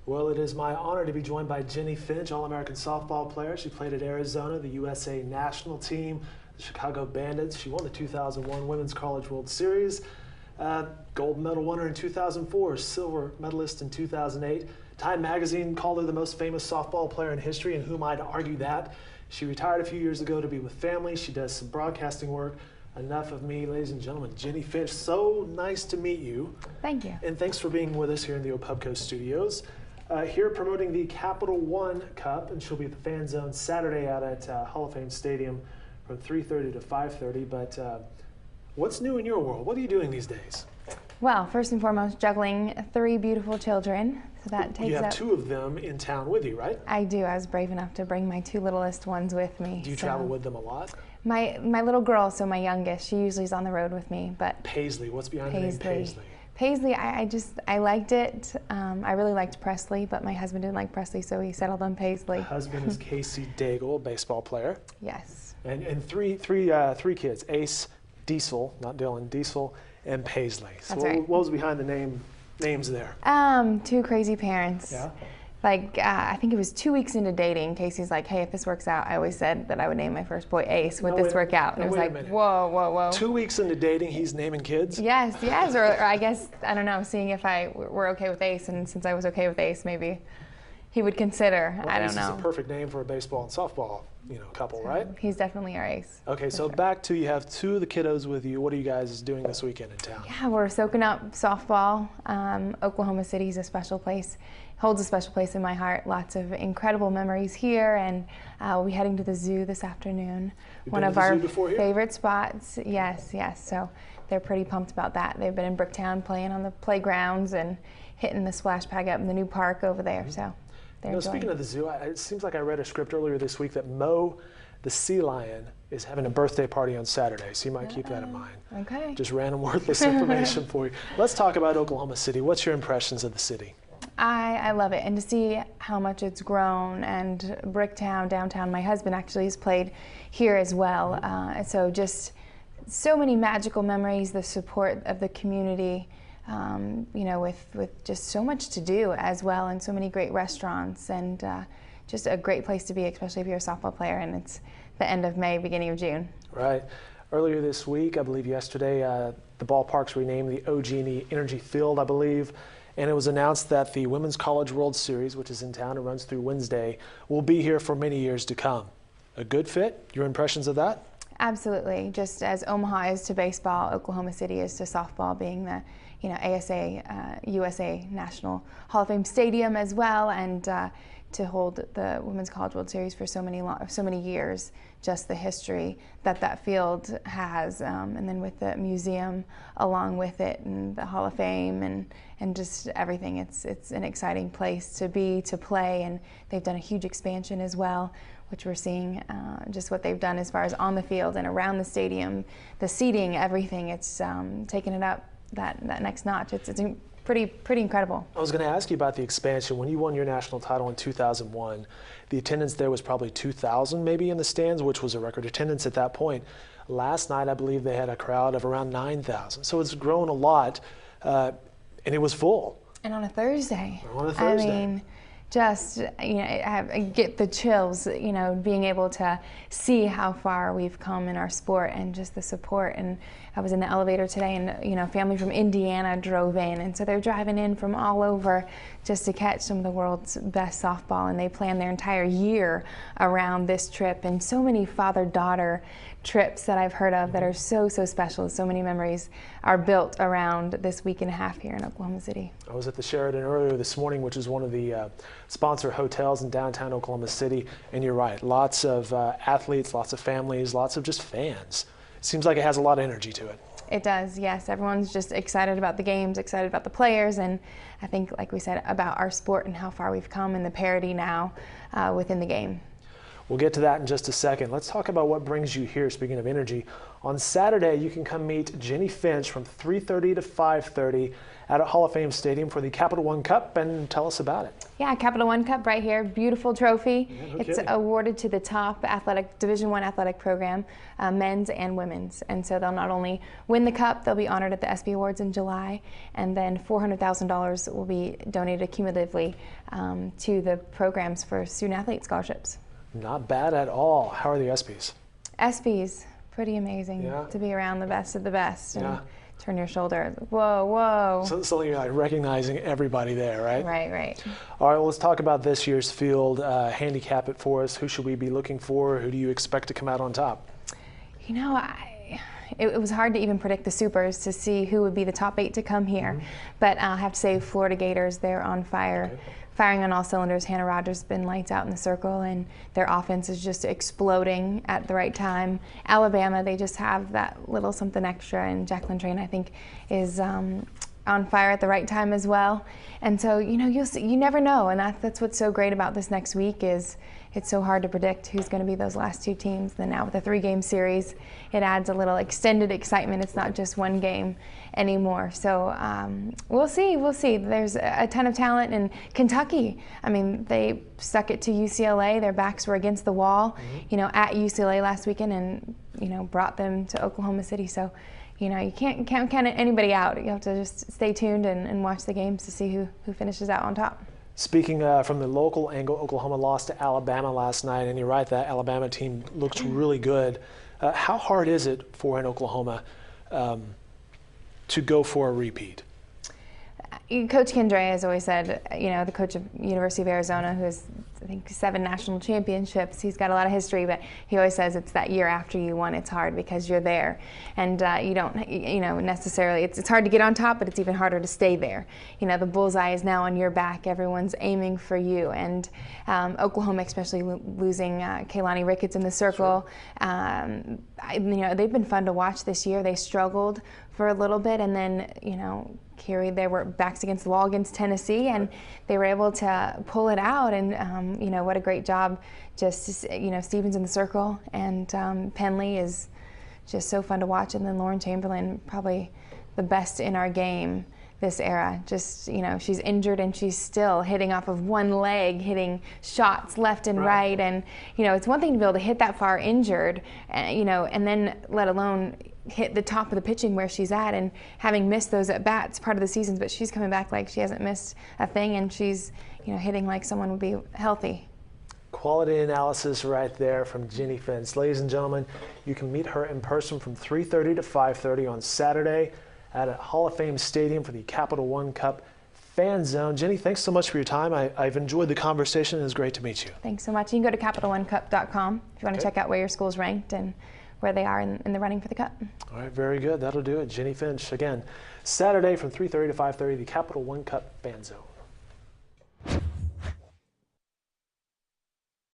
Well, it is my honor to be joined by Jennie Finch, All-American softball player. She played at Arizona, the USA national team, the Chicago Bandits. She won the 2001 Women's College World Series, gold medal winner in 2004, silver medalist in 2008. Time magazine called her the most famous softball player in history, and who am I to argue that? She retired a few years ago to be with family. She does some broadcasting work. Enough of me, ladies and gentlemen. Jennie Finch, so nice to meet you. Thank you. And thanks for being with us here in the Opubco studios. Here promoting the Capital One Cup, and she'll be at the Fan Zone Saturday out at Hall of Fame Stadium from 3:30 to 5:30. But what's new in your world? What are you doing these days? Well, first and foremost, juggling 3 beautiful children. So that takes You have up 2 of them in town with you, right? I do. I was brave enough to bring my 2 littlest ones with me. Do you travel with them a lot? My little girl, so my youngest, she usually is on the road with me. But Paisley, what's behind the name Paisley? Paisley, I liked it. I really liked Presley, but my husband didn't like Presley, so he settled on Paisley. Husband is Casey Daigle, baseball player. Yes. And three kids: Ace, Diesel, not Dylan, Diesel, and Paisley. So That's right. What was behind the names there? 2 crazy parents. Yeah. Like, I think it was 2 weeks into dating, Casey's like, hey, if this works out, I always said that I would name my first boy Ace. Would this work out? And it was like, whoa, whoa, whoa. 2 weeks into dating, he's naming kids? Yes, or I guess, I don't know, seeing if I were okay with Ace, and since I was okay with Ace, maybe he would consider. Well, I don't Ace know. is a perfect name for a baseball and softball, couple, right? He's definitely our Ace. Okay, so sure. back to, you have 2 of the kiddos with you. What are you guys doing this weekend in town? Yeah, we're soaking up softball. Oklahoma City is a special place, holds a special place in my heart. Lots of incredible memories here, and we'll be heading to the zoo this afternoon. One of our favorite spots. Yes. So they're pretty pumped about that. They've been in Bricktown playing on the playgrounds and hitting the splash pad up in the new park over there. So they're enjoying. Speaking of the zoo, it seems like I read a script earlier this week that Mo, the sea lion, is having a birthday party on Saturday, so you might keep that in mind. Okay. Just random worthless information for you. Let's talk about Oklahoma City. What's your impressions of the city? I love it, and to see how much it's grown, and Bricktown, downtown, my husband actually has played here as well, so just so many magical memories, the support of the community, with just so much to do as well, and so many great restaurants, and just a great place to be, especially if you're a softball player, and it's the end of May, beginning of June. Right. Earlier this week, I believe yesterday, the ballpark's renamed the OG&E Energy Field, I believe. And it was announced that the Women's College World Series, which is in town and runs through Wednesday, will be here for many years to come. A good fit? Your impressions of that? Absolutely. Just as Omaha is to baseball, Oklahoma City is to softball, being the ASA, USA National Hall of Fame Stadium as well, and to hold the Women's College World Series for so many years. Just the history that field has, and then with the museum along with it, and the Hall of Fame, and just everything. It's an exciting place to be, to play, and they've done a huge expansion as well, which we're seeing just what they've done as far as on the field and around the stadium, the seating, everything. It's taken it up that next notch. It's pretty incredible. I was going to ask you about the expansion. When you won your national title in 2001, the attendance there was probably 2,000 maybe in the stands, which was a record attendance at that point. Last night, I believe they had a crowd of around 9,000. So it's grown a lot, and it was full. And on a Thursday. On a Thursday. I mean, just, I get the chills, being able to see how far we've come in our sport, and just the support. And I was in the elevator today, and, family from Indiana drove in, and so they're driving in from all over just to catch some of the world's best softball, and they plan their entire year around this trip. And so many father-daughter trips that I've heard of that are so special. So many memories are built around this week and a half here in Oklahoma City. I was at the Sheraton earlier this morning, which is one of the sponsor hotels in downtown Oklahoma City, and you're right, lots of athletes, lots of families, lots of just fans. It seems like it has a lot of energy to it. It does, yes. Everyone's just excited about the games, excited about the players, and I think, like we said, about our sport and how far we've come and the parity now within the game. We'll get to that in just a second. Let's talk about what brings you here, speaking of energy. On Saturday, you can come meet Jennie Finch from 3:30 to 5:30 at Hall of Fame Stadium for the Capital One Cup, and tell us about it. Yeah, Capital One Cup right here, beautiful trophy. Yeah, no It's kidding. awarded to the top Division I athletic program, men's and women's. And so they'll not only win the cup, they'll be honored at the ESPY Awards in July, and then $400,000 will be donated cumulatively to the programs for student athlete scholarships. Not bad at all. How are the ESPYs? ESPYs, pretty amazing Yeah. to be around the best of the best and Yeah. turn your shoulder. Whoa, whoa. So you're like recognizing everybody there, right? Right. All right, well, let's talk about this year's field. Handicap it for us. Who should we be looking for? Who do you expect to come out on top? You know, it was hard to even predict the supers to see who would be the top 8 to come here. But I'll have to say Florida Gators, they're on fire. Okay. Firing on all cylinders. Hannah Rogers has been lights out in the circle, and their offense is just exploding at the right time. Alabama, they just have that little something extra, and Jacqueline Train, I think, is on fire at the right time as well. And so, you know, you never know, and that's what's so great about this next week is it's so hard to predict who's going to be those last 2 teams. Then now with the 3-game series, it adds a little extended excitement. It's not just one game anymore. So we'll see. There's a ton of talent in Kentucky. I mean, they stuck it to UCLA. Their backs were against the wall, you know, at UCLA last weekend, and you know, brought them to Oklahoma City. So, you know, you can't count anybody out. You have to just stay tuned and watch the games to see who finishes out on top. Speaking from the local angle, Oklahoma lost to Alabama last night, and you're right, that Alabama team looks really good. How hard is it for an Oklahoma to go for a repeat? Coach Kendra has always said, you know, the coach of University of Arizona, who has, I think, 7 national championships. He's got a lot of history, but he always says it's that year after you won, it's hard because you're there. And you don't, you know, necessarily, it's hard to get on top, but it's even harder to stay there. You know, the bullseye is now on your back. Everyone's aiming for you. And Oklahoma, especially losing Kaylani Ricketts in the circle, you know, they've been fun to watch this year. They struggled for a little bit, and then, you know, carried their backs against the wall against Tennessee, and they were able to pull it out. And you know, what a great job! Just, you know, Stevens in the circle, and Penley is just so fun to watch. And then Lauren Chamberlain, probably the best in our game this era. Just, you know, she's injured and she's still hitting off of one leg, hitting shots left and right. And you know, it's one thing to be able to hit that far injured, you know, and then let alone hit the top of the pitching where she's at, and having missed those at bats part of the seasons, but she's coming back like she hasn't missed a thing, and she's, you know, hitting like someone would be healthy. Quality analysis right there from Jennie Finch. Ladies and gentlemen, you can meet her in person from 3:30 to 5:30 on Saturday at a Hall of Fame Stadium for the Capital One Cup Fan Zone. Jennie, thanks so much for your time. I've enjoyed the conversation. It was great to meet you. Thanks so much. You can go to CapitalOneCup.com if you want to check out where your school's ranked and where they are in the running for the Cup. All right, very good. That'll do it. Jennie Finch, again, Saturday from 3:30 to 5:30, the Capital One Cup Fan Zone.